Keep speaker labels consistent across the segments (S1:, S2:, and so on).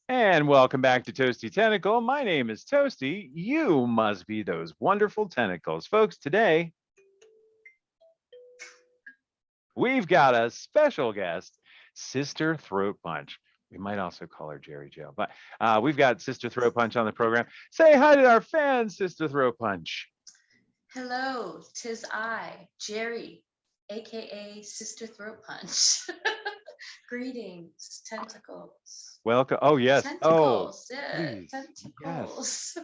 S1: And welcome back to Toasty Tentacle. My name is Toasty. You must be those wonderful tentacles. Folks, today we've got a special guest, Sister Throat Punch. We might also call her GerriJo, but we've got Sister Throat Punch on the program. Say hi to our fans, Sister Throat Punch.
S2: Hello, 'tis I, Gerri, aka Sister Throat Punch. Greetings, tentacles.
S1: Welcome. Oh, yes. Oh,
S2: Tentacles, yeah,
S1: please. Yes.
S2: tentacles.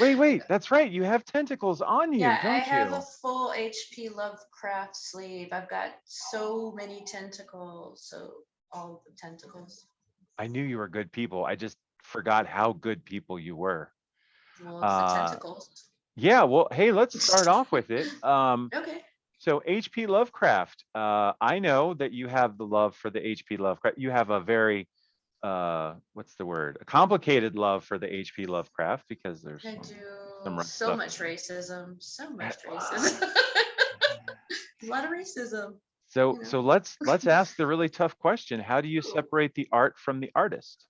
S1: Wait. That's right. You have tentacles on you,
S2: Yeah, I
S1: don't
S2: have a
S1: you?
S2: full HP Lovecraft sleeve. I've got so many tentacles, so all the tentacles.
S1: I knew you were good people. I just forgot how good people you were.
S2: Well, it's the
S1: Uh,
S2: tentacles.
S1: Yeah, well, hey, let's start off with it.
S2: Okay.
S1: So H.P. Lovecraft, I know that you have the love for the H.P. Lovecraft. You have a very, what's the word? A complicated love for the H.P. Lovecraft because there's
S2: I
S1: some
S2: do
S1: rough
S2: so
S1: stuff in
S2: much
S1: there.
S2: racism, so much racism. A lot of racism,
S1: So,
S2: you know.
S1: so let's ask the really tough question. How do you
S2: Ooh.
S1: separate the art from the artist?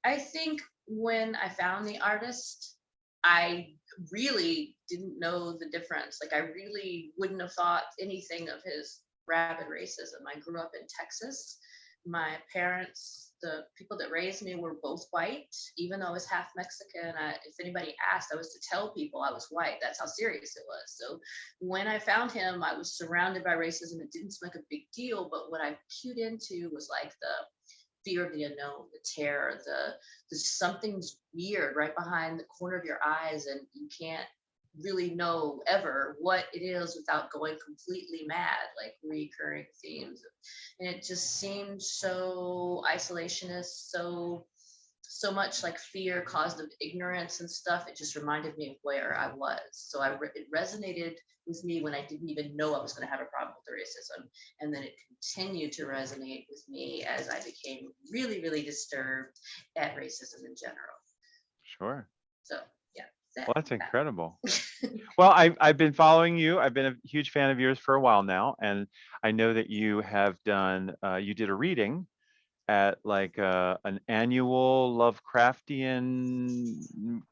S2: I think when I found the artist, I really didn't know the difference. Like, I really wouldn't have thought anything of his rabid racism. I grew up in Texas. My parents, the people that raised me, were both white, even though I was half Mexican. If anybody asked, I was to tell people I was white. That's how serious it was. So when I found him, I was surrounded by racism. It didn't seem like a big deal, but what I cued into was like the fear of the unknown, the terror, the something's weird right behind the corner of your eyes, and you can't really know ever what it is without going completely mad, like recurring themes. And it just seemed so isolationist, so much like fear caused of ignorance and stuff. It just reminded me of where I was. So it resonated with me when I didn't even know I was going to have a problem with the racism. And then it continued to resonate with me as I became really, really disturbed at racism in general.
S1: Sure.
S2: So yeah,
S1: Well, that's incredible.
S2: that.
S1: Well, I've been following you. I've been a huge fan of yours for a while now, and I know that you have done. You did a reading at like an annual Lovecraftian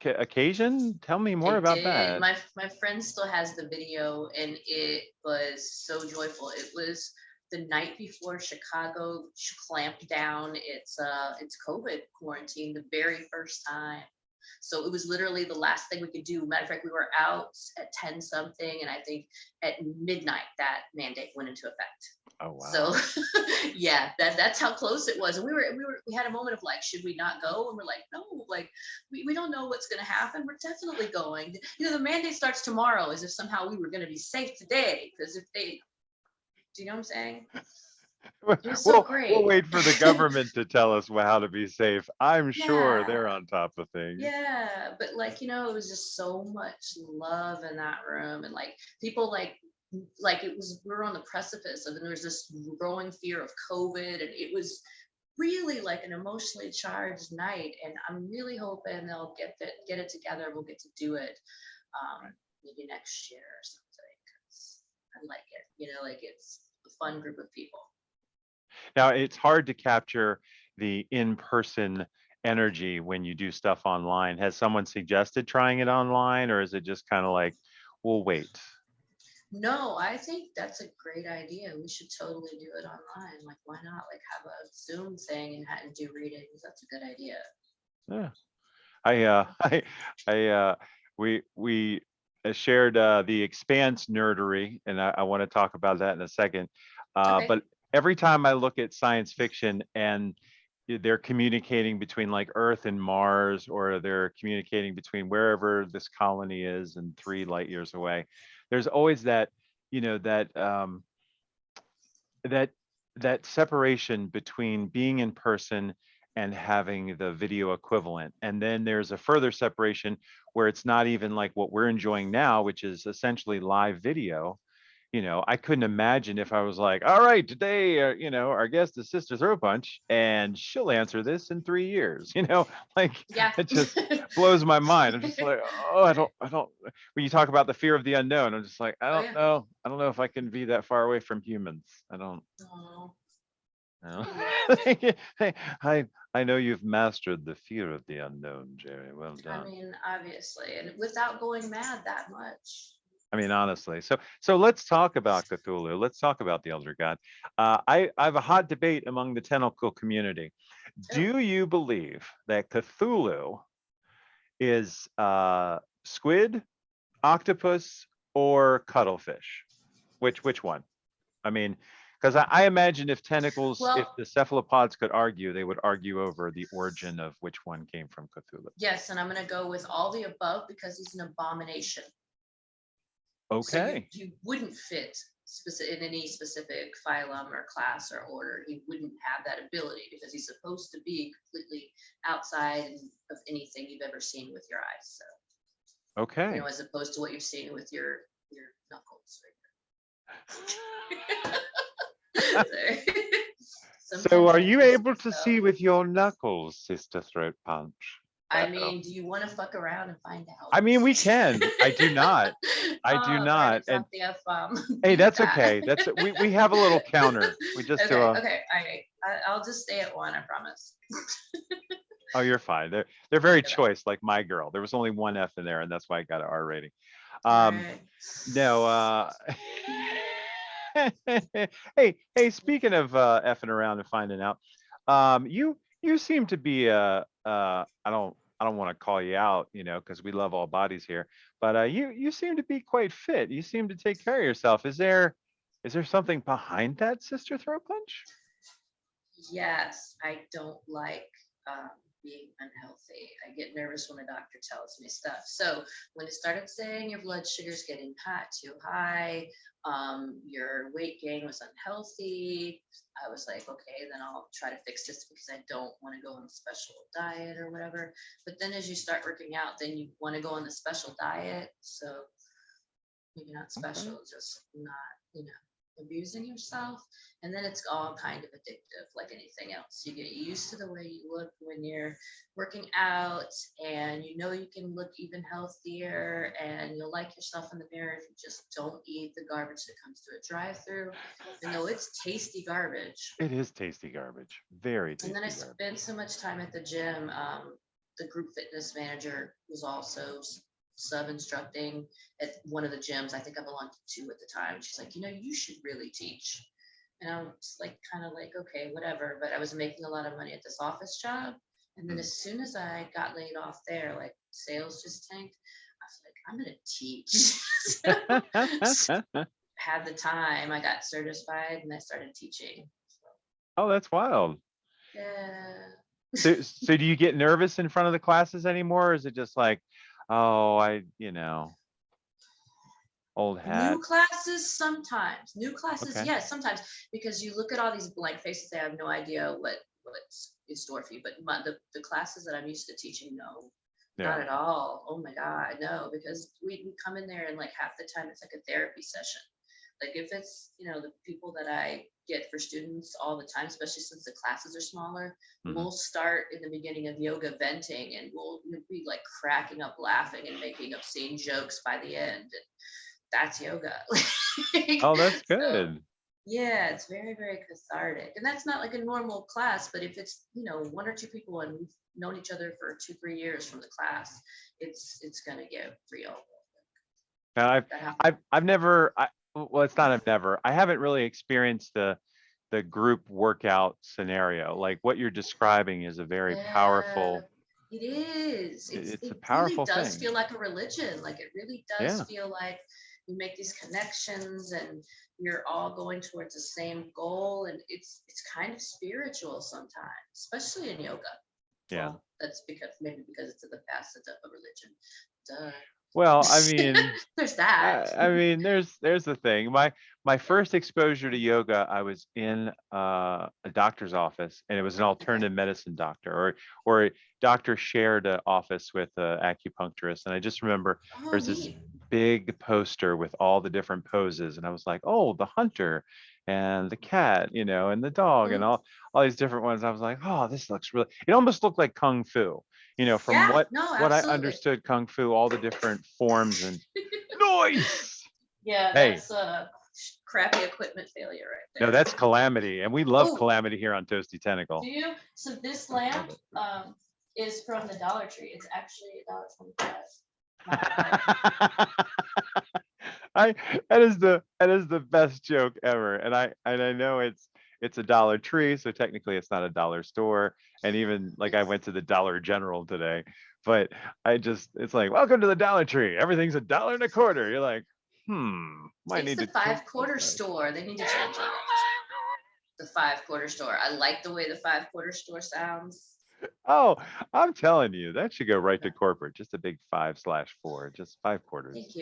S1: occasion. Tell me more
S2: I
S1: about
S2: did.
S1: that.
S2: My friend still has the video, and it was so joyful. It was the night before Chicago clamped down its COVID quarantine the very first time. So it was literally the last thing we could do. Matter of fact, we were out at 10 something, and I think at midnight that mandate went into effect.
S1: Oh
S2: So
S1: wow.
S2: yeah, that's how close it was. And we had a moment of like, should we not go? And we're like, no, like we don't know what's gonna happen. We're definitely going. You know, the mandate starts tomorrow, as if somehow we were gonna be safe today. Because if they, do you know what I'm saying? It was so
S1: We'll
S2: great.
S1: wait for the government to tell us how to be safe. I'm sure
S2: Yeah.
S1: they're on top of things.
S2: Yeah, but like, it was just so much love in that room, and like people like it was, we were on the precipice of, and there was this growing fear of COVID, and it was really like an emotionally charged night. And I'm really hoping they'll get it together. We'll get to do it maybe next year or something, because I like it. Like it's a fun group of people.
S1: Now, it's hard to capture the in-person energy when you do stuff online. Has someone suggested trying it online, or is it just kind of like, we'll wait?
S2: No, I think that's a great idea. We should totally do it online. Like, why not? Like, have a Zoom thing and do readings. That's a good idea.
S1: Yeah. I, we shared the Expanse nerdery, and I want to talk about that in a second.
S2: Okay.
S1: But every time I look at science fiction and they're communicating between like Earth and Mars, or they're communicating between wherever this colony is and 3 light years away, there's always that, that that that separation between being in person and having the video equivalent. And then there's a further separation where it's not even like what we're enjoying now, which is essentially live video. I couldn't imagine if I was like, all right, today, our guest is Sister Throat Punch, and she'll answer this in 3 years. Like
S2: Yeah.
S1: it just blows my mind. I'm just like, oh, I don't. When you talk about the fear of the unknown, I'm just like, I
S2: Oh
S1: don't
S2: yeah.
S1: know. I don't know if I can be that far away from humans. I don't.
S2: Oh.
S1: know.
S2: Hmm.
S1: I I know you've mastered the fear of the unknown, Gerri. Well
S2: I
S1: done.
S2: mean, obviously, and without going mad that much.
S1: I mean, honestly. So let's talk about Cthulhu. Let's talk about the Elder God. I have a hot debate among the tentacle community.
S2: Oh,
S1: Do you believe that Cthulhu is squid, octopus, or cuttlefish? Which one? I mean, because I imagine if tentacles, if
S2: well,
S1: the cephalopods could argue, they would argue over the origin of which one came from Cthulhu.
S2: yes, and I'm gonna go with all the above because he's an abomination. So
S1: Okay.
S2: you wouldn't fit in any specific phylum or class or order. He wouldn't have that ability because he's supposed to be completely outside of anything you've ever seen with your eyes. So
S1: Okay.
S2: as opposed to what you're seeing with your knuckles right there.
S1: So
S2: Sometimes
S1: are
S2: I
S1: you
S2: do some
S1: able to
S2: stuff.
S1: see with your knuckles, Sister Throat Punch?
S2: I
S1: Uh-oh.
S2: mean, do you want to fuck around and find out?
S1: I mean, we can. I do not. I do
S2: Oh, sorry to
S1: not. And
S2: drop the F bomb.
S1: hey,
S2: Beep
S1: that's
S2: that.
S1: okay. That's we have a little counter. We just do
S2: Okay,
S1: a.
S2: okay, all right. I'll just stay at one, I promise.
S1: Oh, you're fine. They're very
S2: Okay,
S1: choice, like my girl. There was only one F in there, and that's why I got an R rating.
S2: all
S1: Um,
S2: right.
S1: no. Hey. Speaking of effing around and finding out, you seem to be I don't want to call you out, because we love all bodies here, but you seem to be quite fit. You seem to take care of yourself. Is there something behind that, Sister Throat Punch?
S2: Yes, I don't like being unhealthy. I get nervous when a doctor tells me stuff. So when it started saying your blood sugar's getting too high, your weight gain was unhealthy, I was like, okay, then I'll try to fix this because I don't want to go on a special diet or whatever. But then as you start working out, then you want to go on the special diet. So maybe not
S1: Okay.
S2: special, just not, abusing yourself. And then it's all kind of addictive, like anything else. You get used to the way you look when you're working out, and you can look even healthier, and you'll like yourself in the mirror if you just don't eat the garbage that comes through a drive-through, even though it's tasty garbage.
S1: It is tasty garbage. Very
S2: And then I
S1: tasty garbage.
S2: spent so much time at the gym. The group fitness manager was also sub instructing at one of the gyms. I think I belonged to two at the time. She's like, you should really teach. And I was like, kind of like, okay, whatever. But I was making a lot of money at this office job. And then
S1: Mm.
S2: as soon as I got laid off there, like sales just tanked. I was like, I'm going to teach. So, had the time. I got certified and I started teaching. So,
S1: Oh, that's wild.
S2: yeah.
S1: So do you get nervous in front of the classes anymore, or is it just like, oh, old
S2: New
S1: hat?
S2: classes sometimes. New classes,
S1: Okay.
S2: yes, sometimes because you look at all these blank faces. They have no idea what's in store for you. But the classes that I'm used to teaching, no, not
S1: Yeah.
S2: at all. Oh my God, no, because we come in there and like half the time it's like a therapy session. Like if it's the people that I get for students all the time, especially since the classes are smaller,
S1: Hmm.
S2: we'll start in the beginning of yoga venting, and we'll be like cracking up laughing and making obscene jokes by the end. That's yoga.
S1: Oh, that's
S2: So
S1: good.
S2: yeah, it's very, very cathartic. And that's not like a normal class, but if it's, one or two people and we've known each other for 2, 3 years from the class, it's gonna get real.
S1: Now,
S2: That hap-
S1: I've never. Well, it's not I've never. I haven't really experienced the group workout scenario. Like what you're describing is a very
S2: Yeah,
S1: powerful.
S2: it is.
S1: It's a
S2: It really
S1: powerful
S2: does
S1: thing.
S2: feel like a religion. Like it really does
S1: Yeah.
S2: feel like you make these connections and you're all going towards the same goal, and it's kind of spiritual sometimes, especially in yoga.
S1: Yeah.
S2: Well, that's maybe because it's the facet of a religion. Duh.
S1: Well, I mean,
S2: There's that.
S1: there's the thing. My first exposure to yoga, I was in a doctor's office, and it was an
S2: Okay.
S1: alternative medicine doctor, or a doctor shared an office with an acupuncturist, and I just remember
S2: Oh,
S1: there's this
S2: neat.
S1: big poster with all the different poses, and I was like, oh, the hunter, and the cat, and the dog, and
S2: Mhm.
S1: all these different ones. I was like, oh, this looks really. It almost looked like kung fu, from
S2: Yeah,
S1: what
S2: no,
S1: what I
S2: absolutely.
S1: understood kung fu, all the different forms and noise.
S2: Yeah,
S1: Hey,
S2: crappy equipment failure right
S1: No,
S2: there.
S1: that's calamity, and we love
S2: Oh,
S1: calamity here on Toasty
S2: do
S1: Tentacle.
S2: you? So this lamp is from the Dollar Tree. It's actually $1.25.
S1: I that is the best joke ever, and I know it's a Dollar Tree, so technically it's not a dollar store, and even like I went to the Dollar General today, but it's like, welcome to the Dollar Tree, everything's $1.25. You're like, might
S2: It's
S1: need
S2: the
S1: to change
S2: 5 quarter
S1: that.
S2: store. They need to change it. The 5 quarter store. I like the way the 5 quarter store sounds.
S1: Oh, I'm telling you, that should go right to corporate. Just a big 5/4, just 5/4.
S2: Thank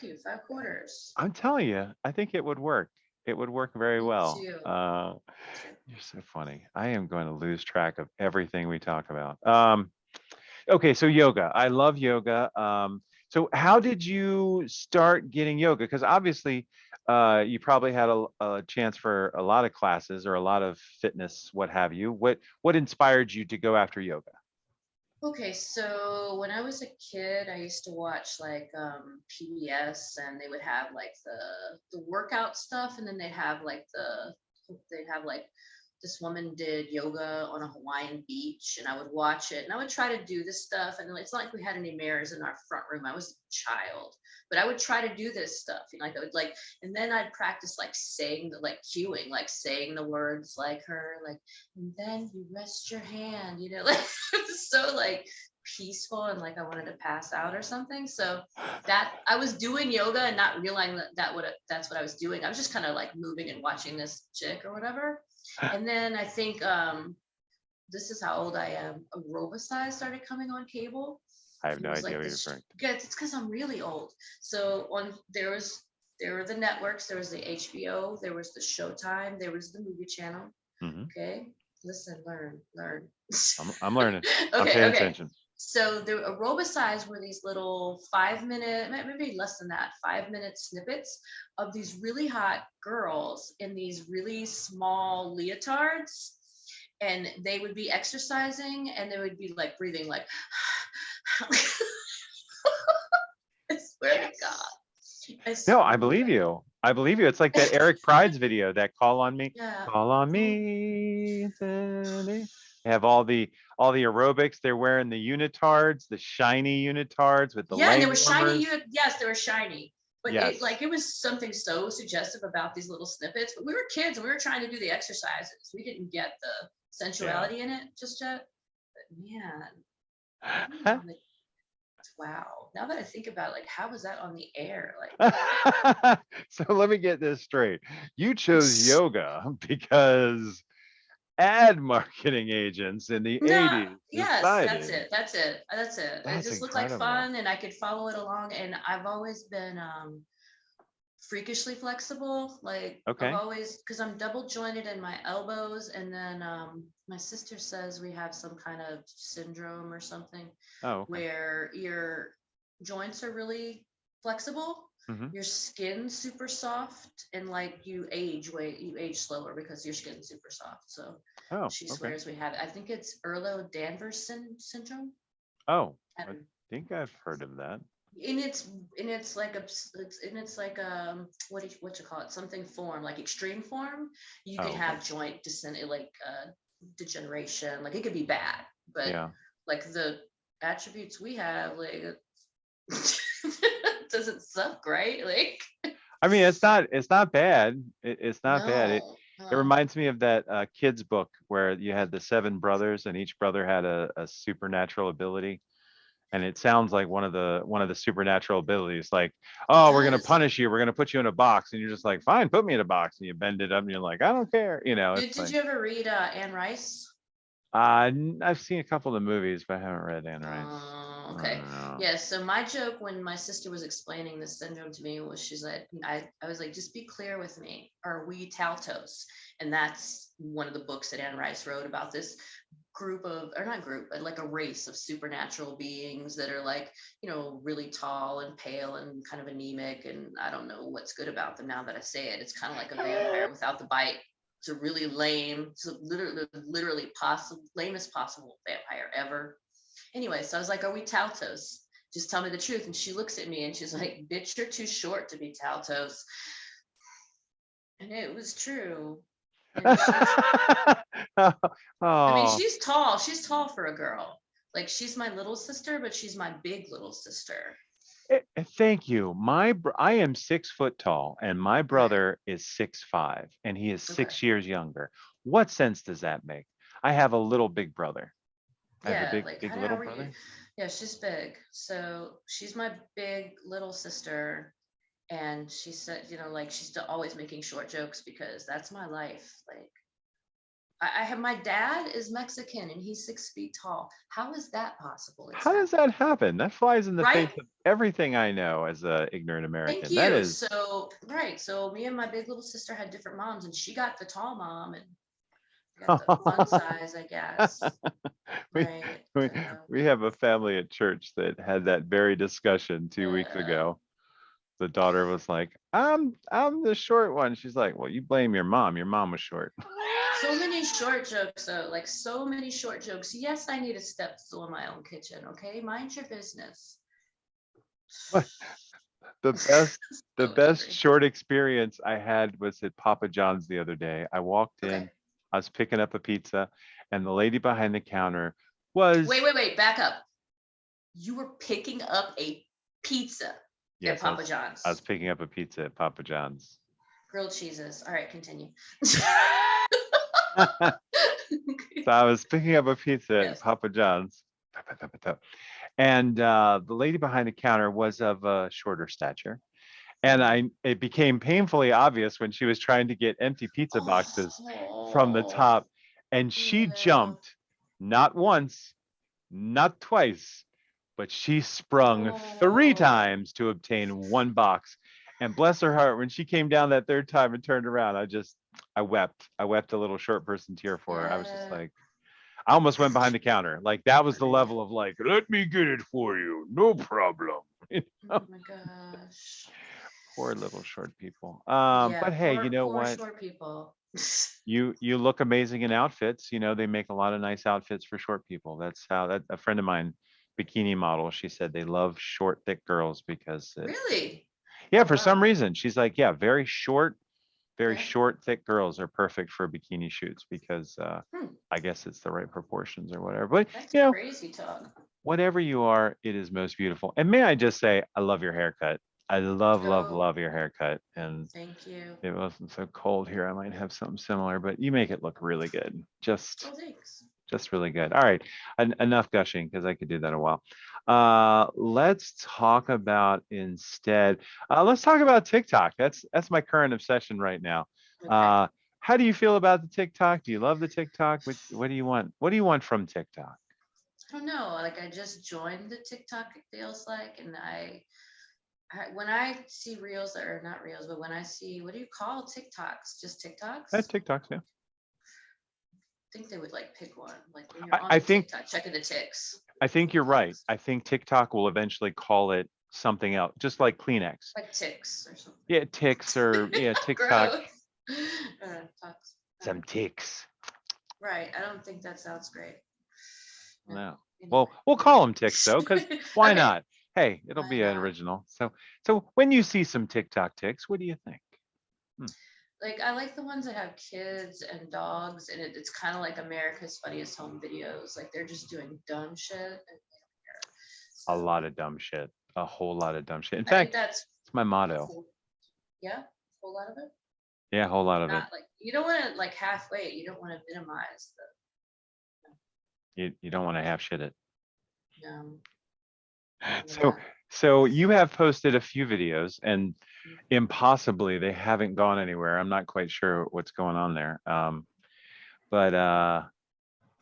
S2: you. 5 quarters.
S1: I'm telling you, I think it would work. It would work very
S2: Me
S1: well.
S2: too.
S1: You're so funny. I am going to lose track of everything we talk about. Okay, so yoga. I love yoga. So how did you start getting yoga? Because obviously, you probably had a chance for a lot of classes or a lot of fitness, what have you. What inspired you to go after yoga?
S2: Okay, so when I was a kid, I used to watch like PBS, and they would have like the workout stuff, and then they'd have like this woman did yoga on a Hawaiian beach, and I would watch it, and I would try to do this stuff. And it's not like we had any mirrors in our front room. I was a child, but I would try to do this stuff, like I would like, and then I'd practice like saying like cueing, like saying the words like her, like, and then you rest your hand, like so like peaceful, and like I wanted to pass out or something. So that I was doing yoga and not realizing that's what I was doing. I was just kind of like moving and watching this chick or whatever. And then I think this is how old I am. Aerobicide started coming on cable.
S1: I have
S2: It
S1: no
S2: was
S1: idea
S2: like
S1: what you're
S2: this.
S1: referring
S2: Yeah, it's because I'm really old. So there were the networks. There was the HBO. There was the Showtime. There was the movie channel.
S1: to. Hmm.
S2: Okay, listen, learn.
S1: I'm learning. I'm
S2: Okay,
S1: paying
S2: okay.
S1: attention.
S2: So the aerobicides were these little 5 minute, maybe less than that, 5 minute snippets of these really hot girls in these really small leotards. And they would be exercising, and they would be like breathing like, I swear to God. I
S1: No,
S2: swear
S1: I
S2: to
S1: believe you. I believe you. It's like that Eric Pride's video, that call on me,
S2: Yeah.
S1: call on me. They have all the aerobics. They're wearing the unitards, the shiny unitards with the
S2: Yeah, and they
S1: leg
S2: were shiny.
S1: warmers.
S2: Yes, they were shiny. But
S1: Yes.
S2: it was something so suggestive about these little snippets. But we were kids and we were trying to do the exercises. We didn't get the
S1: Yeah.
S2: sensuality in it just yet. But man, I don't know. Like, wow. Now that I think about it, like, how was that on the air? Like,
S1: So let me get this straight. You chose yoga because ad marketing agents in the
S2: no,
S1: 80s
S2: yes, that's
S1: decided.
S2: it. That's it. That's it. It
S1: That's
S2: just looked like
S1: incredible.
S2: fun, and I could follow it along. And I've always been freakishly flexible. Like I've
S1: Okay.
S2: always, because I'm double jointed in my elbows, and then my sister says we have some kind of syndrome or something
S1: Oh, okay.
S2: where your joints are really flexible,
S1: Hmm.
S2: your skin's super soft, and like you age slower because your skin's super soft. So
S1: Oh,
S2: she
S1: okay.
S2: swears we have it. I think it's Earlo-Danvers syndrome.
S1: Oh, I
S2: And
S1: think I've heard of that.
S2: it's like what you call it, something form, like extreme form. You could
S1: Oh, okay.
S2: have joint descent, like degeneration, like it could be bad, but
S1: Yeah.
S2: like the attributes we have, like doesn't suck, right? Like
S1: I mean, it's not bad. It's not bad. It
S2: no,
S1: it reminds me of that kids book where you had the seven brothers and each brother had a supernatural ability. And it sounds like one of the supernatural abilities, like,
S2: it
S1: oh, we're gonna
S2: does.
S1: punish you, we're gonna put you in a box, and you're just like, fine, put me in a box, and you bend it up, and you're like, I don't care,
S2: Did,
S1: it's
S2: did
S1: like,
S2: you ever read Anne Rice?
S1: I've seen a couple of the movies, but I haven't read Anne Rice.
S2: Oh,
S1: I
S2: okay.
S1: don't know.
S2: Yeah. So my joke when my sister was explaining this syndrome to me was, she's like, I was like, just be clear with me. Are we Taltos? And that's one of the books that Anne Rice wrote about this group of, or not group, but like a race of supernatural beings that are like, really tall and pale and kind of anemic. And I don't know what's good about them now that I say it. It's kind of like a vampire without the bite. It's a really lame, it's a literally possible, lamest possible vampire ever. Anyway, so I was like, are we Taltos? Just tell me the truth. And she looks at me and she's like, bitch, you're too short to be Taltos. And it was true. And I mean,
S1: Oh,
S2: she's tall. She's tall for a girl. Like she's my little sister, but she's my big little sister.
S1: thank you. I am 6 foot tall, and my
S2: Right.
S1: brother is 6'5", and he is
S2: Okay.
S1: 6 years younger. What sense does that make? I have a little big brother. I have a
S2: Yeah,
S1: big,
S2: like
S1: big
S2: how
S1: little
S2: are you?
S1: brother.
S2: Yeah, she's big. So she's my big little sister. And she said, like she's still always making short jokes because that's my life. Like I have my dad is Mexican and he's 6 feet tall. How is that possible
S1: How does
S2: exactly?
S1: that happen? That flies in the
S2: Right?
S1: face of everything I know as a ignorant
S2: Thank
S1: American. That
S2: you.
S1: is,
S2: So right. So me and my big little sister had different moms and she got the tall mom and I got the fun size, I guess.
S1: we,
S2: Right.
S1: we
S2: So
S1: we have a family at church that had that very discussion 2 weeks
S2: uh,
S1: ago. The daughter was like, I'm the short one. She's like, well, you blame your mom. Your mom was short.
S2: so many short jokes though, like so many short jokes. Yes, I need a step stool in my own kitchen. Okay. Mind your business.
S1: the best the
S2: So
S1: best
S2: angry.
S1: short experience I had was at Papa John's the other day. I walked
S2: Okay.
S1: in, I was picking up a pizza, and the lady behind the counter was,
S2: Wait. Back up. You were picking up a pizza at
S1: yes,
S2: Papa
S1: I was
S2: John's.
S1: picking up a pizza at Papa John's.
S2: Grilled cheeses. All right, continue.
S1: So I was picking up a pizza at
S2: Yes.
S1: Papa John's. And the lady behind the counter was of a shorter stature. And it became painfully obvious when she was trying to get empty pizza boxes from the
S2: Oh,
S1: top. And she
S2: yeah.
S1: jumped not once, not twice, but she sprung 3 times to obtain one box. And bless her heart, when she came down that third time and turned around, I wept. I wept a little short person tear for her. I was just
S2: Yeah.
S1: like, I almost went behind the counter. Like that was the
S2: Right.
S1: level of like, let me get it for you. No problem.
S2: Oh my gosh.
S1: Poor little short people.
S2: Yeah,
S1: But hey, you know
S2: poor
S1: what?
S2: short people.
S1: You look amazing in outfits. You know, they make a lot of nice outfits for short people. That's how that a friend of mine, bikini model, she said they love short, thick girls because
S2: Really?
S1: yeah,
S2: Oh
S1: for some
S2: wow.
S1: reason. She's like, yeah, very
S2: Okay.
S1: short, thick girls are perfect for bikini shoots because
S2: Hmm.
S1: I guess it's the right proportions or whatever. But
S2: That's
S1: you know,
S2: crazy talk.
S1: whatever you are, it is most beautiful. And may I just say, I love your haircut. I love, love,
S2: Oh,
S1: love your haircut. And
S2: thank you.
S1: if it wasn't so cold here, I might have something similar, but you make it look really good.
S2: Oh, thanks.
S1: Just really good. All right, enough gushing because I could do that a while. Let's talk about instead. Let's talk about TikTok. That's my current obsession right now.
S2: Okay.
S1: Uh, how do you feel about the TikTok? Do you love the TikTok? What do you want? What do you want from TikTok?
S2: I don't know. Like I just joined the TikTok, it feels like, and when I see reels that are not reels, but when I see what do you call TikToks? Just TikToks?
S1: TikToks, yeah.
S2: I think they would like pick one. Like when you're
S1: I,
S2: on
S1: I
S2: the
S1: think
S2: TikTok, checking the ticks.
S1: I think you're right. I think TikTok will eventually call it something else, just like Kleenex.
S2: Like ticks or something.
S1: Yeah, ticks or yeah, TikTok.
S2: Gross. Talks.
S1: Some ticks.
S2: Right. I don't think that sounds great. No.
S1: No. Well,
S2: Anyway.
S1: we'll call them ticks though, because why
S2: Okay.
S1: not? Hey, it'll
S2: Why
S1: be an
S2: not?
S1: original. So when you see some TikTok ticks, what do you think? Hmm.
S2: Like I like the ones that have kids and dogs, and it's kind of like America's Funniest Home Videos. Like they're just doing dumb shit, and they don't care. So
S1: A lot of dumb shit. A whole lot of dumb shit. In
S2: I think
S1: fact,
S2: that's
S1: it's my motto.
S2: cool. Yeah, a whole lot of it.
S1: Yeah, a whole lot of it.
S2: Not like you don't want to like halfway. You don't want to minimize
S1: You don't want to half shit it.
S2: the none of
S1: So
S2: that.
S1: so you have posted a few videos and
S2: Mm.
S1: impossibly they haven't gone anywhere. I'm not quite sure what's going on there. But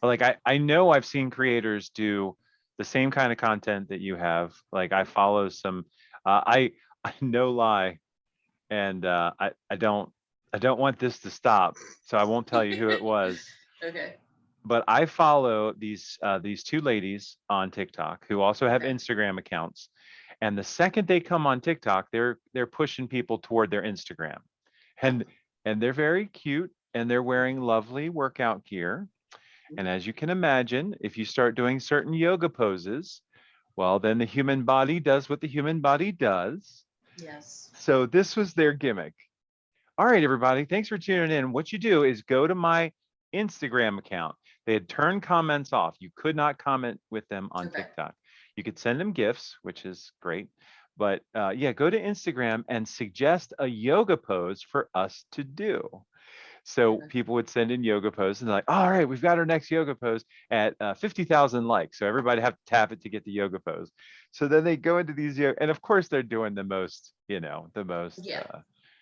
S1: like I know I've seen creators do the same kind of content that you have. Like I follow some I no lie, and I don't want this to stop, so I won't tell you who it was.
S2: Okay.
S1: But I follow these two ladies on TikTok who also have
S2: Okay.
S1: Instagram accounts. And the second they come on TikTok, they're pushing people toward their Instagram.
S2: Oh.
S1: And they're very cute and they're wearing lovely workout gear. And as you can imagine, if you start doing certain yoga poses, well, then the human body does what the human body does.
S2: Yes.
S1: So this was their gimmick. All right, everybody. Thanks for tuning in. What you do is go to my Instagram account. They had turned comments off. You could not comment with them on
S2: Okay.
S1: TikTok. You could send them gifts, which is great. But yeah, go to Instagram and suggest a yoga pose for us to do. So
S2: Okay.
S1: people would send in yoga poses and they're like, all right, we've got our next yoga pose at 50,000 likes. So everybody have to tap it to get the yoga pose. So then they go into these yoga, and of course they're doing the most, the most
S2: Yeah.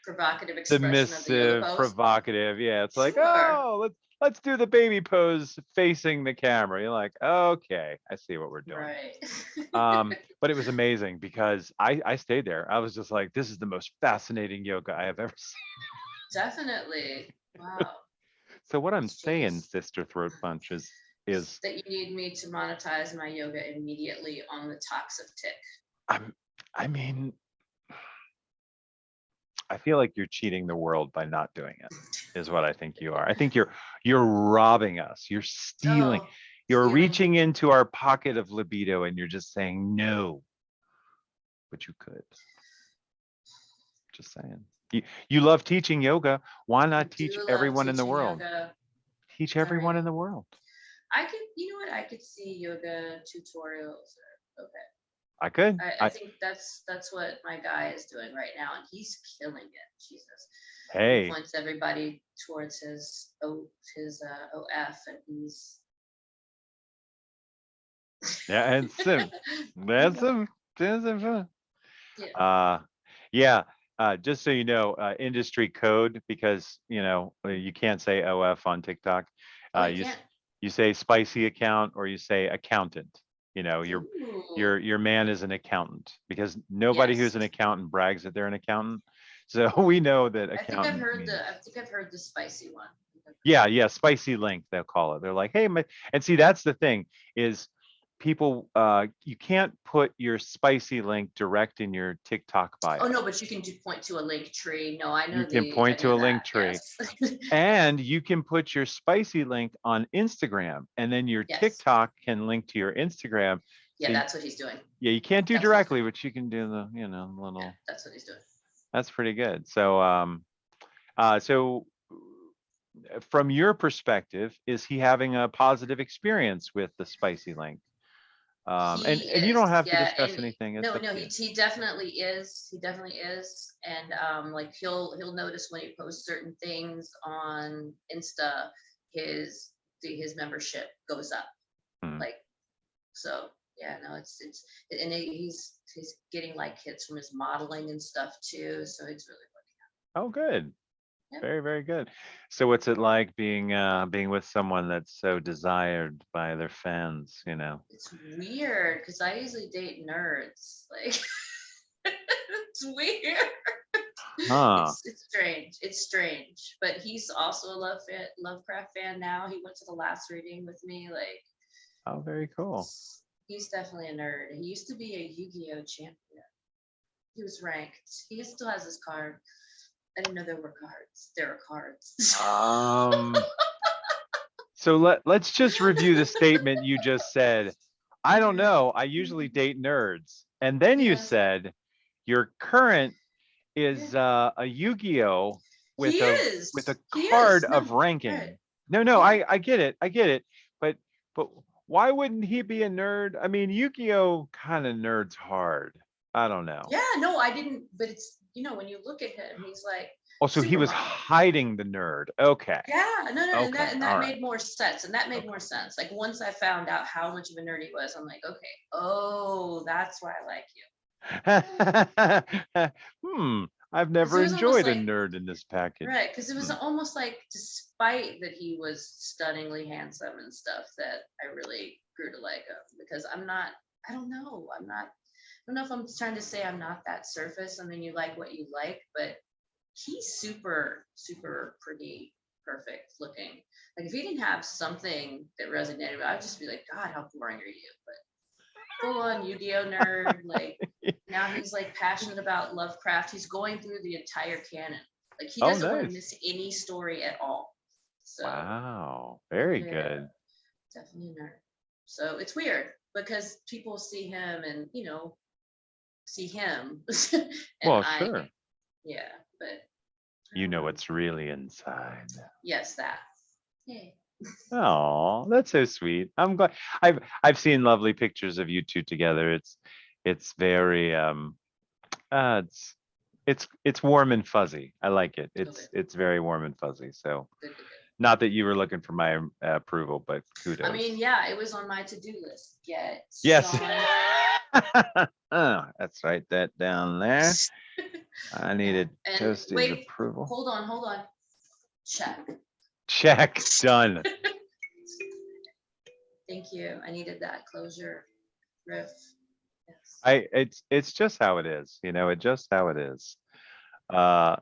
S2: Provocative expression of the yoga
S1: submissive,
S2: pose.
S1: provocative. Yeah, it's like,
S2: Sure.
S1: oh, let's do the baby pose facing the camera. You're like, okay, I see what we're doing.
S2: Right.
S1: But it was amazing because I stayed there. I was just like, this is the most fascinating yoga I have ever seen.
S2: Definitely. Wow.
S1: So what I'm saying,
S2: Jeez.
S1: Sister Throat Punch, is
S2: That you need me to monetize my yoga immediately on the toxic tick.
S1: I'm I mean, I feel like you're cheating the world by not doing it, is what I think you are. I think you're robbing us. You're stealing.
S2: Oh,
S1: You're
S2: stealing.
S1: reaching into our pocket of libido and you're just saying no, but you could. Just saying. You love teaching yoga. Why
S2: I
S1: not teach
S2: do love
S1: everyone in the
S2: teaching
S1: world?
S2: yoga.
S1: Teach
S2: All
S1: everyone
S2: right.
S1: in the world.
S2: I could, you know what? I could see yoga tutorials. Okay.
S1: I could.
S2: I think that's what my guy is doing right now, and he's killing it. Jesus. He
S1: Hey,
S2: points everybody towards his OF, and he's
S1: yeah, and sim. That's some fun.
S2: yeah.
S1: Yeah. Just so you know, industry code, because you can't say OF on TikTok.
S2: Oh, you
S1: You
S2: can't.
S1: you say spicy account or you say accountant.
S2: Ooh.
S1: Your man is an accountant, because nobody who's
S2: Yes.
S1: an accountant brags that they're an accountant. So we know that accountant
S2: I
S1: means.
S2: think I've heard the spicy one.
S1: Yeah, spicy link, they'll call it. They're like, hey, and see, that's the thing is people, you can't put your spicy link direct in your TikTok
S2: Oh
S1: bio.
S2: no, but you can point to a link tree. No, I
S1: You
S2: know
S1: can point
S2: I
S1: to
S2: know
S1: a
S2: that.
S1: link tree,
S2: Yes.
S1: and you can put your spicy link on Instagram, and then your
S2: Yes.
S1: TikTok can link to your Instagram.
S2: Yeah,
S1: So
S2: that's what he's doing.
S1: yeah, you can't do
S2: That's what he's doing.
S1: directly, but you can do the,
S2: Yeah,
S1: little.
S2: that's what he's doing.
S1: That's pretty good. So from your perspective, is he having a positive experience with the spicy link? And
S2: He
S1: you
S2: is,
S1: don't have to
S2: yeah,
S1: discuss
S2: and
S1: anything. It's
S2: no,
S1: up
S2: no,
S1: to you.
S2: he definitely is. He definitely is, and like he'll notice when he posts certain things on Insta, his his membership goes up.
S1: Hmm.
S2: Like so, yeah, no, it's and he's getting like hits from his modeling and stuff too. So it's really
S1: Oh, good.
S2: yep.
S1: Very, very good. So what's it like being with someone that's so desired by their fans,
S2: It's weird because I usually date nerds. Like it's weird.
S1: Huh.
S2: It's strange. It's strange. But he's also a Lovecraft fan now. He went to the last reading with me. Like
S1: Oh, very cool.
S2: he's definitely a nerd. He used to be a Yu-Gi-Oh champion. He was ranked. He still has his card. I didn't know there were cards. There are cards.
S1: Um, so let's just review the statement you just said. I don't know. I usually date nerds. And then you
S2: Yeah.
S1: said your current
S2: Yeah.
S1: is a Yu-Gi-Oh
S2: He
S1: with a
S2: is. He
S1: card
S2: is.
S1: of
S2: No. Right.
S1: ranking. No,
S2: Yeah.
S1: I get it. I get it. But why wouldn't he be a nerd? I mean, Yu-Gi-Oh kind of nerds hard. I don't know.
S2: Yeah. No, I didn't. But it's when you look at him, he's like
S1: Oh, so he
S2: super
S1: was
S2: model.
S1: hiding the nerd. Okay.
S2: Yeah, no, no, and
S1: Okay.
S2: that
S1: All right.
S2: made more sense, and that made more
S1: Okay.
S2: sense. Like once I found out how much of a nerd he was, I'm like, okay, oh, that's why I like you.
S1: Hmm. I've
S2: Because
S1: never
S2: it was almost
S1: enjoyed a
S2: like
S1: nerd in this package.
S2: right, because it was
S1: Hmm.
S2: almost like despite that he was stunningly handsome and stuff, that I really grew to like him. Because I'm not, I don't know, I don't know if I'm trying to say I'm not that surface. I mean, you like what you like, but he's super, super pretty, perfect looking. Like if he didn't have something that resonated, I'd just be like, God, how boring are you? But full on Yu-Gi-Oh nerd. Like now he's like passionate about Lovecraft. He's going through the entire canon. Like he
S1: Oh,
S2: doesn't want to
S1: nice.
S2: miss any story at all. So
S1: Wow. Very
S2: yeah,
S1: good.
S2: definitely a nerd. So it's weird because people see him and see him, and
S1: Well,
S2: I
S1: sure.
S2: yeah, but
S1: You know what's really inside.
S2: Yes, that. Yay.
S1: Oh, that's so sweet. I'm glad. I've seen lovely pictures of you two together. It's very it's it's warm and fuzzy. I like it.
S2: Okay,
S1: It's very warm and fuzzy. So
S2: good, good, good.
S1: not that you were looking for my approval, but
S2: I
S1: kudos.
S2: mean, yeah, it was on my to-do list. Get
S1: Yes.
S2: Sean.
S1: Oh, that's right. That down there. I
S2: Yeah.
S1: needed
S2: And
S1: Toasty's
S2: wait,
S1: approval.
S2: hold on, hold on. Check.
S1: Check. Done.
S2: Thank you. I needed that closure riff. Yes.
S1: It's just how it is, you know, it just how it is. Uh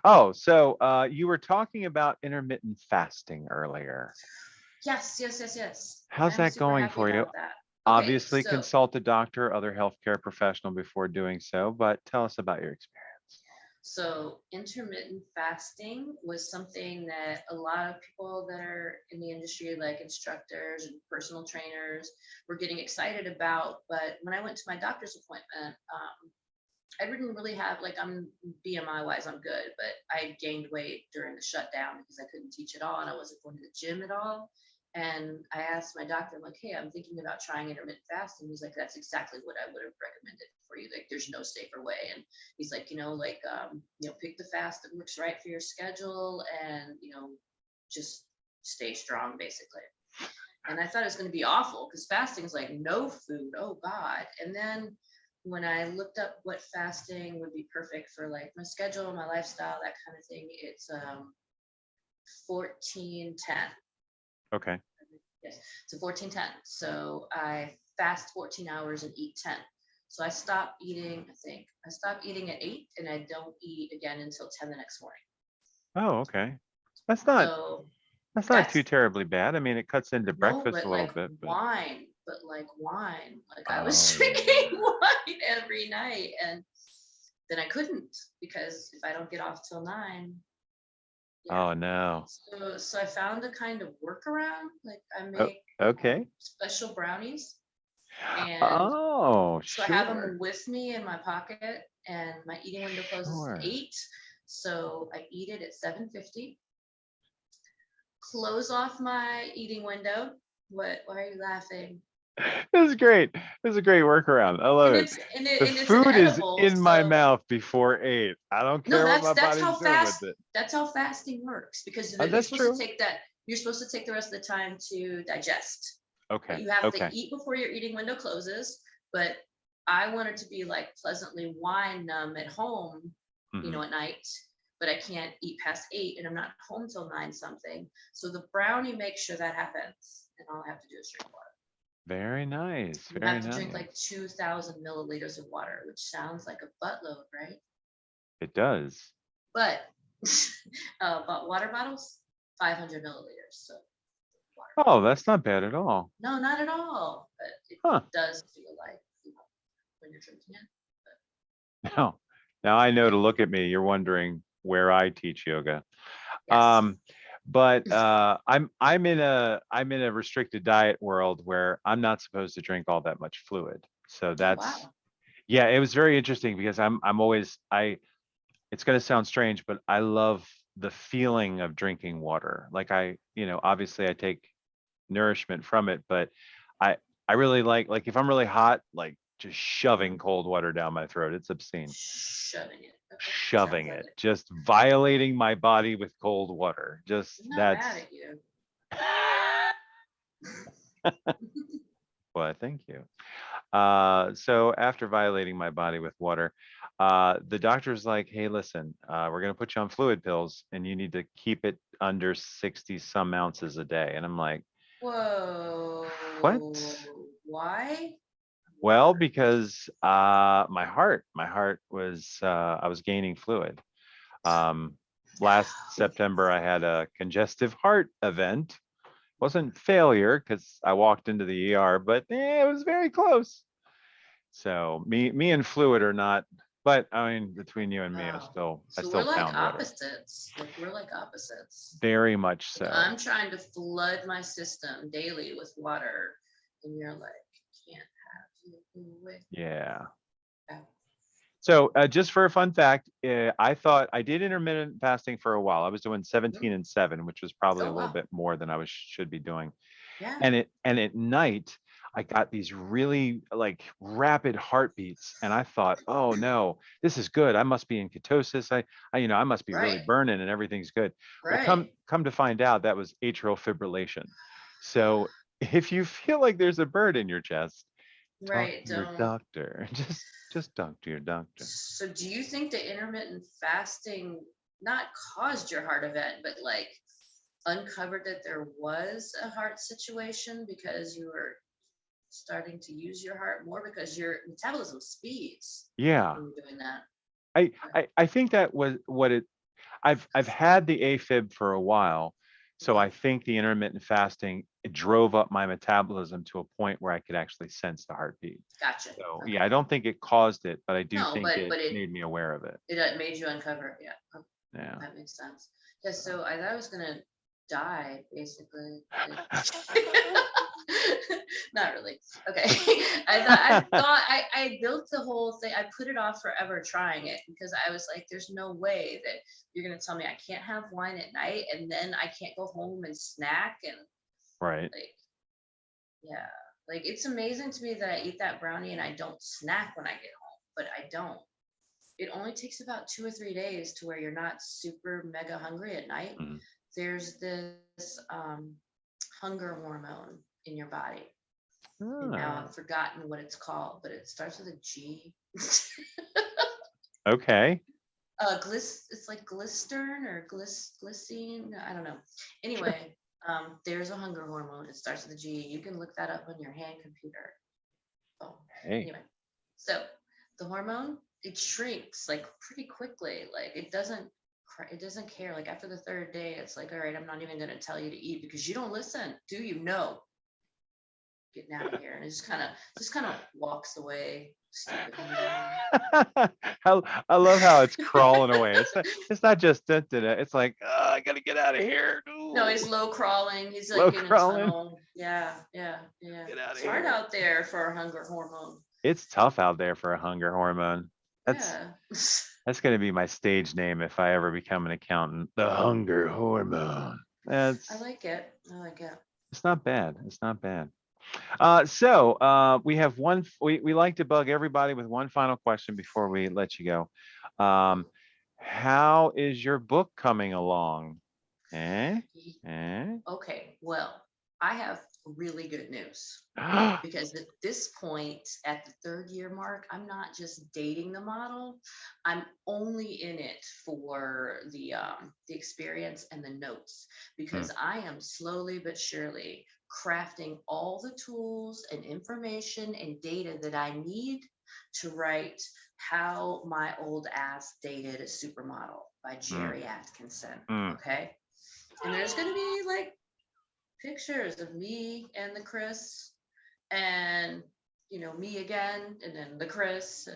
S1: oh, so you were talking about intermittent fasting earlier.
S2: Yes, yes, yes, yes.
S1: How's
S2: I'm
S1: that
S2: super
S1: going
S2: happy
S1: for you?
S2: about that. Okay,
S1: Obviously
S2: so
S1: consult a doctor, other healthcare professional before doing so, but tell us about your experience.
S2: intermittent fasting was something that a lot of people that are in the industry, like instructors and personal trainers, were getting excited about. But when I went to my doctor's appointment, I didn't really have like I'm BMI wise, I'm good, but I gained weight during the shutdown because I couldn't teach at all and I wasn't going to the gym at all. And I asked my doctor, I'm like, hey, I'm thinking about trying intermittent fasting. He's like, that's exactly what I would have recommended for you. Like, there's no safer way. And he's like, pick the fast that works right for your schedule and, just stay strong basically. And I thought it was going to be awful because fasting is like no food. Oh God. And then when I looked up what fasting would be perfect for like my schedule, my lifestyle, that kind of thing, it's 14-10.
S1: Okay.
S2: Yes, it's a 14-10. So I fast 14 hours and eat 10. So I stop eating, I stop eating at 8 and I don't eat again until 10 the next morning.
S1: Oh, okay. That's not
S2: So
S1: that's not
S2: that's
S1: too terribly bad. I mean, it cuts into
S2: no,
S1: breakfast a
S2: but
S1: little
S2: like
S1: bit, but
S2: wine, Like I was
S1: oh
S2: drinking
S1: yeah.
S2: wine every night and then I couldn't because if I don't get off till 9, yeah.
S1: Oh no.
S2: So I found a kind of workaround. Like I
S1: Oh,
S2: make
S1: okay.
S2: special brownies and
S1: Oh,
S2: so I have
S1: sure.
S2: them with me in my pocket and my eating window closes at
S1: Sure.
S2: 8. So I eat it at 7:50. Close off my eating window. What? Why are you laughing?
S1: This is great. This is a great workaround. I love
S2: And
S1: it.
S2: it's
S1: The
S2: an
S1: food is
S2: edible.
S1: in my
S2: So
S1: mouth before 8. I don't
S2: no,
S1: care what my
S2: that's
S1: body's
S2: how
S1: doing with it.
S2: fasting works because you're
S1: That's
S2: supposed to
S1: true.
S2: take that. You're supposed to take the rest of the time to digest. But
S1: Okay.
S2: you have to
S1: Okay.
S2: eat before your eating window closes. But I wanted to be like pleasantly wine numb at home,
S1: Hmm.
S2: at night. But I can't eat past 8, and I'm not home till 9 something. So the brownie makes sure that happens, and all I have to do is drink water.
S1: Very nice.
S2: You
S1: Very
S2: have to drink like
S1: nice.
S2: 2,000 milliliters of water, which sounds like a buttload, right?
S1: It does.
S2: But but water bottles, 500 milliliters. So water.
S1: Oh, that's not bad at all.
S2: No, not at all. But it
S1: Huh.
S2: does feel like when you're drinking it.
S1: Now, now I know
S2: Yeah.
S1: to look at me. You're wondering where I teach yoga.
S2: Yes.
S1: Um, but I'm in a restricted diet world where I'm not supposed to drink all that much fluid. So
S2: Oh
S1: that's
S2: wow.
S1: yeah, it was very interesting because I'm always it's going to sound strange, but I love the feeling of drinking water. Like obviously I take nourishment from it, but I I really like if I'm really hot, like just shoving
S2: Mhm.
S1: cold water down my throat. It's obscene.
S2: Shoving it. Okay.
S1: Shoving
S2: Sounds like
S1: it,
S2: it.
S1: just violating my body with cold water. Just
S2: I'm not mad
S1: that's
S2: at you.
S1: well, thank you. So after violating my body with water, the doctor's like, hey, listen, we're going to put you on fluid pills and you need to keep it under 60 some ounces a day. And I'm like,
S2: Whoa.
S1: what?
S2: Why?
S1: Well, because my heart was, I was gaining fluid. Um, last September, I had a congestive heart event. Wasn't failure because I walked into the ER, but it was very close. So me and fluid are not, but I mean, between you and me, I
S2: Wow.
S1: still I
S2: So we're
S1: still
S2: like
S1: pound water.
S2: opposites. Like we're like opposites.
S1: Very much
S2: Like
S1: so.
S2: I'm trying to flood my system daily with water, and you're like, can't have you away.
S1: Yeah.
S2: Yeah.
S1: So just for a fun fact, I thought I did intermittent fasting for a while. I was doing
S2: Mhm.
S1: 17 and 7, which was probably
S2: Oh
S1: a little
S2: wow.
S1: bit more than I was should be doing.
S2: Yeah.
S1: And at night, I got these really like rapid heartbeats, and I thought, oh no, this is good. I must be in ketosis. I must be really
S2: Right.
S1: burning, and everything's good. Well,
S2: Right.
S1: come to find out, that was atrial fibrillation. So if you feel like there's a bird in your chest, talk
S2: Right.
S1: to your
S2: Don't.
S1: doctor. Just talk to your doctor.
S2: So do you think the intermittent fasting not caused your heart event, but like uncovered that there was a heart situation because you were starting to use your heart more because your metabolism speeds
S1: Yeah.
S2: when you're doing that? Okay.
S1: I think that was what it I've had the AFib for a while, so
S2: Mhm.
S1: I think the intermittent fasting, it drove up my metabolism to a point where I could actually sense the heartbeat.
S2: Gotcha.
S1: So
S2: Okay.
S1: yeah, I don't think it caused it, but I do
S2: No,
S1: think
S2: but
S1: it made me aware of it.
S2: it made you uncover it. Yeah. Okay.
S1: Yeah.
S2: That makes sense. Yeah. So I thought I was gonna die basically. Like, not really. Okay. I built the whole thing. I put it off forever trying it because I was like, there's no way that you're gonna tell me I can't have wine at night and then I can't go home and snack and
S1: Right.
S2: like yeah. Like it's amazing to me that I eat that brownie and I don't snack when I get home, but I don't. It only takes about 2 or 3 days to where you're not super mega hungry at night.
S1: Mm.
S2: There's this hunger hormone in your body. And now
S1: Ah,
S2: I've forgotten what it's called, but it starts with a G.
S1: okay.
S2: It's like glistern or glycine. I don't know.
S1: Sure.
S2: Anyway, there's a hunger hormone. It starts with a G. You can look that up on your hand computer. Oh,
S1: Hey.
S2: anyway, so the hormone it shrinks like pretty quickly. Like it doesn't care. Like after the third day, it's like, all right, I'm not even gonna tell you to eat because you don't listen. Do you know? Getting out of here. And it just kind of walks away. Stupid hunger.
S1: I love how it's crawling away. It's not just it's like, oh, I gotta get out of here.
S2: No,
S1: Ooh,
S2: he's low crawling. He's
S1: low
S2: like in a
S1: crawling.
S2: tunnel. Yeah, yeah, yeah.
S1: Get out of
S2: It's hard
S1: here.
S2: out there for a hunger hormone.
S1: It's tough out there for a hunger hormone. That's
S2: Yeah.
S1: that's going to be my stage name if I ever become an accountant. The hunger hormone.
S2: I
S1: That's
S2: like it. I like it.
S1: it's not bad. It's not bad. We have we like to bug everybody with one final question before we let you go. How is your book coming along? Eh? Eh?
S2: Okay, well, I have really good news because at this point, at the third year mark, I'm not just dating the model. I'm only in it for the experience and the notes
S1: Hmm,
S2: because I am slowly but surely crafting all the tools and information and data that I need to write How My Old Ass Dated a Supermodel by
S1: hmm,
S2: Jerry Atkinson.
S1: hmm.
S2: Okay. And there's going to be like pictures of me and the Chris and me again and then the Chris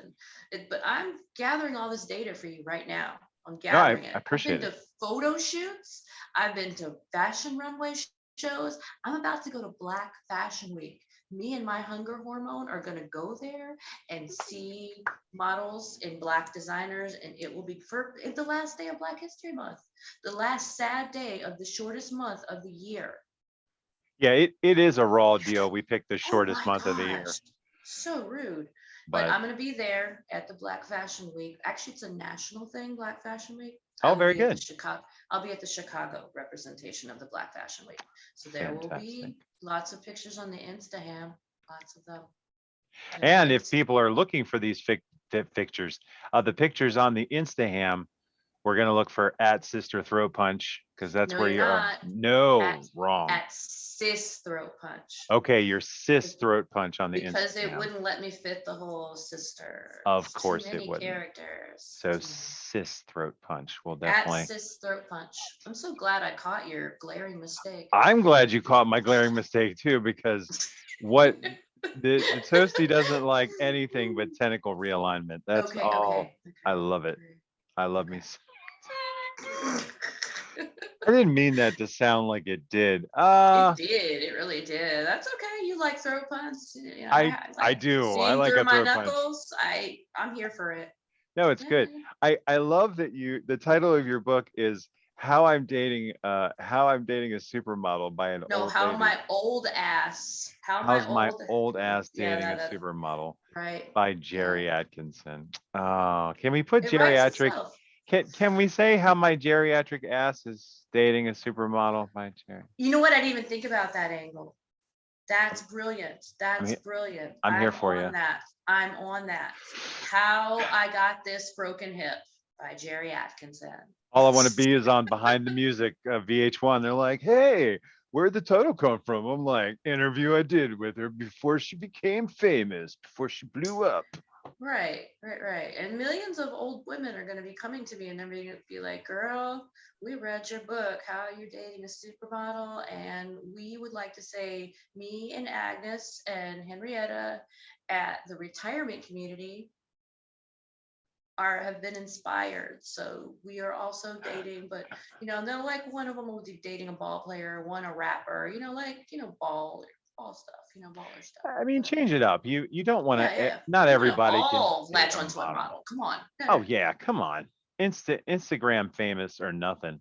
S2: but I'm gathering all this data for you right now. I'm
S1: No, I
S2: gathering it. I've been
S1: appreciate it.
S2: to photo shoots. I've been to fashion runway shows. I'm about to go to Black Fashion Week. Me and my hunger hormone are going to go there and see models and black designers, and it will be for the last day of Black History Month, the last sad day of the shortest month of the year.
S1: Yeah, it is a raw deal. We picked the
S2: Oh
S1: shortest
S2: my
S1: month of the year,
S2: gosh, so rude. But
S1: but
S2: I'm going to be there at the Black Fashion Week. Actually, it's a national thing, Black Fashion Week. I
S1: oh,
S2: will
S1: very
S2: be at the
S1: good.
S2: Chicago. I'll be at the Chicago representation of the Black Fashion Week. So there will
S1: Fantastic.
S2: be lots of pictures on the Instagram, lots of them.
S1: And if
S2: And
S1: people are looking for these pictures, the pictures on the Instaham, we're going to look for at Sister Throat Punch because that's
S2: no,
S1: where
S2: you're
S1: you are.
S2: not at
S1: No, wrong.
S2: sis throat punch.
S1: Okay, your sis throat punch on the
S2: Because it
S1: Instagram.
S2: wouldn't let me fit the whole sister.
S1: Of
S2: It's too
S1: course it
S2: many
S1: wouldn't.
S2: characters.
S1: So
S2: Too many.
S1: sis throat punch will
S2: At
S1: definitely.
S2: sis throat punch. I'm so glad I caught your glaring mistake.
S1: I'm glad you caught my glaring mistake too because what the Toasty doesn't like anything but tentacle realignment. That's
S2: Okay,
S1: all.
S2: okay,
S1: I love it. I love me.
S2: okay.
S1: I didn't mean that to sound like it did.
S2: It did. It really did. That's okay. You like throat punch. I like
S1: I do. I
S2: seeing
S1: like
S2: through
S1: a
S2: my
S1: throat punch.
S2: knuckles. I'm here for it.
S1: No, it's
S2: Yeah.
S1: good. I love that the title of your book is How I'm Dating a Supermodel by an
S2: No,
S1: Old Lady.
S2: how my
S1: How's my
S2: old,
S1: old ass
S2: yeah,
S1: dating a supermodel
S2: right.
S1: by
S2: Yeah.
S1: Jerry Atkinson. Oh, can we put
S2: It writes
S1: geriatric?
S2: itself.
S1: Can we say how my geriatric ass is dating a supermodel by Jerry?
S2: You know what? I didn't even think about that angle. That's brilliant.
S1: I'm
S2: That's
S1: here.
S2: brilliant.
S1: I'm here
S2: I'm
S1: for
S2: on
S1: you.
S2: that. I'm on that. How I Got This Broken Hip by Jerry Atkinson.
S1: All I Want to Be is on Behind the Music, VH1. They're like, hey, where'd the title come from? I'm like, interview I did with her before she became famous, before she blew up.
S2: Right, right, right. And millions of old women are going to be coming to me and they're going to be like, girl, we read your book, How You're Dating a Supermodel. And we would like to say, me and Agnes and Henrietta at the retirement community have been inspired. So we are also dating, but they're like one of them will be dating a ball player, one a rapper, ball stuff, baller stuff.
S1: I mean,
S2: But
S1: change it up. You don't want
S2: yeah,
S1: to.
S2: yeah.
S1: Not
S2: We want to
S1: everybody can
S2: all
S1: date
S2: latch
S1: a
S2: onto a
S1: model.
S2: model. Come on. No, no,
S1: Oh
S2: no.
S1: yeah, come on. Instagram famous or nothing.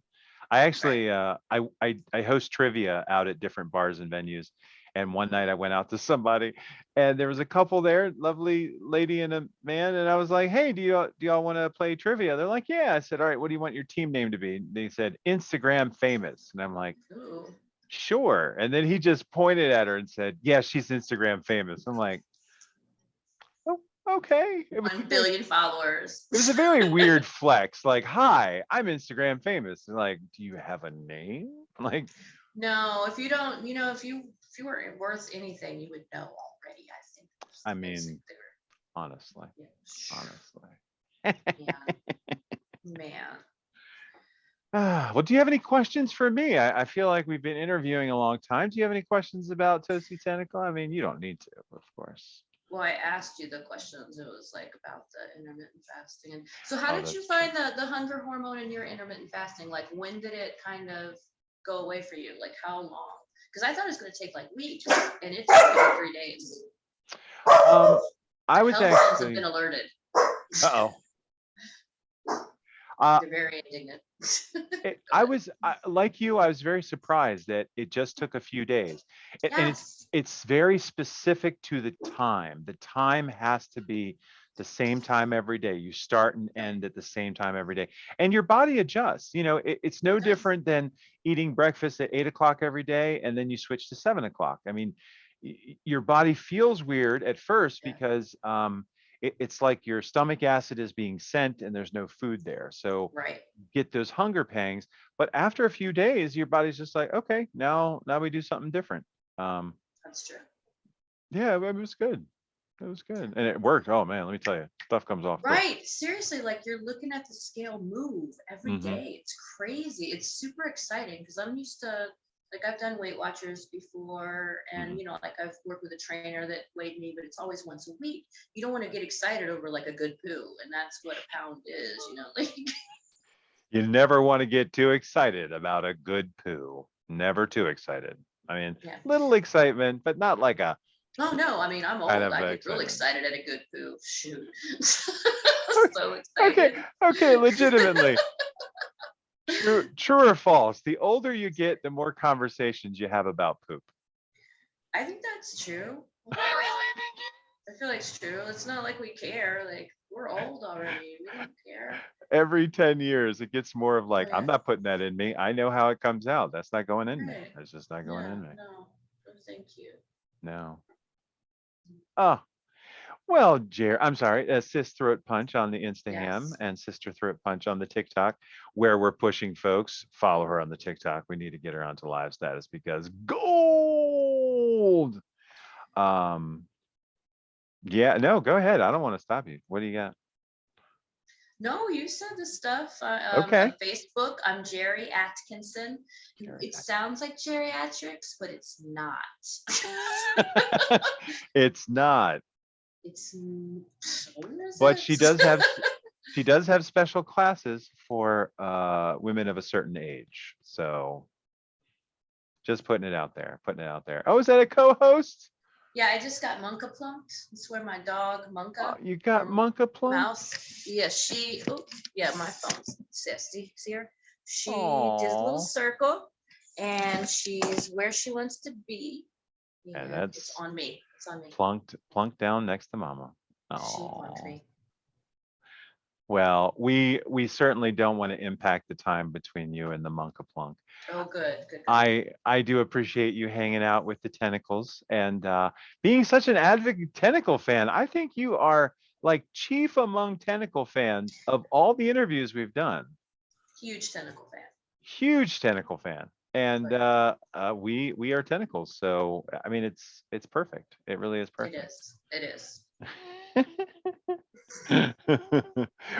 S1: I
S2: Right.
S1: actually I host trivia out at different bars and venues. And one night I went out to somebody and there was a couple there, lovely lady and a man, and I was like, "Hey, do y'all want to play trivia?" They're like, "Yeah." I said, "All right, what do you want your team name to be?" They said, "Instagram famous." And I'm like,
S2: Ooh.
S1: "Sure." And then he just pointed at her and said, "Yeah, she's Instagram famous." I'm like, "Oh, okay."
S2: 1 billion followers.
S1: It was a very weird flex. Like, hi, I'm Instagram famous. And like, do you have a name? Like,
S2: No, if you don't, if you weren't worth anything, you would know already. I think was
S1: I
S2: the basic
S1: mean,
S2: theory.
S1: honestly,
S2: Yeah.
S1: honestly.
S2: Man.
S1: Well, do you have any questions for me? I feel like we've been interviewing a long time. Do you have any questions about Toasty Tentacle? I mean, you don't need to, of course.
S2: Well, I asked you the questions. It was like about the intermittent fasting. And so how
S1: Oh,
S2: did you
S1: that's true.
S2: find the hunger hormone in your intermittent fasting? Like when did it kind of go away for you? Like how long? Because I thought it was going to take like weeks and it took like 3 days.
S1: I was
S2: Health zones have been
S1: actually,
S2: alerted.
S1: uh-oh. Uh,
S2: They're very indignant.
S1: I was like you. I was very surprised that it just took a few days, and
S2: Yes.
S1: it's very specific to the time. The time has to be the same time every day. You start and end at the same time every day, and your body adjusts. It's no
S2: It does.
S1: different than eating breakfast at 8 o'clock every day, and then you switch to 7 o'clock. I mean, your body feels weird at first
S2: Yeah.
S1: because it's like your stomach acid is being sent and there's no food there. So
S2: Right.
S1: get those hunger pangs, but after a few days your body's just like, okay, now we do something different. um
S2: That's true.
S1: yeah, it was good. It was good and it worked. Oh man, let me tell you, stuff comes off quick.
S2: Right. Seriously, like you're looking at the scale move every
S1: Hmm.
S2: day. It's crazy. It's super exciting because I'm used to, like, I've done Weight Watchers before, and
S1: Hmm.
S2: like I've worked with a trainer that weighed me, but it's always once a week. You don't want to get excited over like a good poo, and that's what a pound is, like.
S1: You never want to get too excited about a good poo. Never too excited. I mean,
S2: Yeah.
S1: little excitement, but not like a
S2: Oh no, I mean I'm
S1: kind
S2: old.
S1: of
S2: I get real
S1: excitement.
S2: excited at a good poo. Shoot. So
S1: Okay,
S2: excited.
S1: okay, legitimately. True or false? The older you get, the more conversations you have about poop.
S2: I think that's true. I feel like it's true. It's not like we care. Like we're old already. We don't care.
S1: Every 10 years, it gets more of
S2: Oh
S1: like, I'm
S2: yeah.
S1: not putting that in me. I know how it comes out. That's not going in me.
S2: Right.
S1: It's just not going
S2: Yeah.
S1: in me.
S2: No. No, thank you.
S1: No. Oh, well, I'm sorry, Sis Throat Punch on the Instaham
S2: Yes.
S1: and Sister Throat Punch on the TikTok, where we're pushing folks. Follow her on the TikTok. We need to get her onto live status because gold. Um, yeah, no, go ahead. I don't want to stop you. What do you got?
S2: No, you said the stuff. On
S1: Okay.
S2: Facebook, I'm Gerri Atkinson.
S1: Jerry.
S2: It sounds like geriatrics, but it's not.
S1: It's not,
S2: It's what is
S1: but
S2: it?
S1: she does have special classes for women of a certain age. So just putting it out there, putting it out there. Oh, is that a co-host?
S2: Yeah, I just got Monka plunked. That's where my dog
S1: Oh,
S2: Monka
S1: you got
S2: or
S1: Monka plunked?
S2: Mouse. Yeah, she. Oh, yeah, my phone's see her. She did a little
S1: Oh,
S2: circle, and she's where she wants to be,
S1: and
S2: and it's
S1: that's
S2: on me. It's on me.
S1: plunked down next to Mama.
S2: She plunked
S1: Oh.
S2: me.
S1: Well, we certainly don't want to impact the time between you and the Monkaplunk.
S2: Oh, good, good, good.
S1: I do appreciate you hanging out with the tentacles and being such an advocate tentacle fan. I think you are like chief among tentacle fans of all the interviews we've done.
S2: Huge tentacle fan.
S1: Huge tentacle fan. And
S2: But
S1: we are tentacles. So I mean it's perfect. It really is
S2: it
S1: perfect.
S2: is. It is.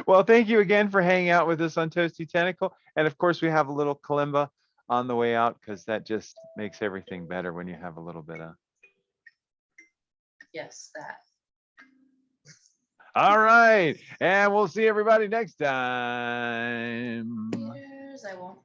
S1: Well, thank you again for hanging out with us on Toasty Tentacle. And of course, we have a little kalimba on the way out because that just makes everything better when you have a little bit of.
S2: Yes, that.
S1: All right. And we'll see everybody next time.
S2: Cheers. I won't.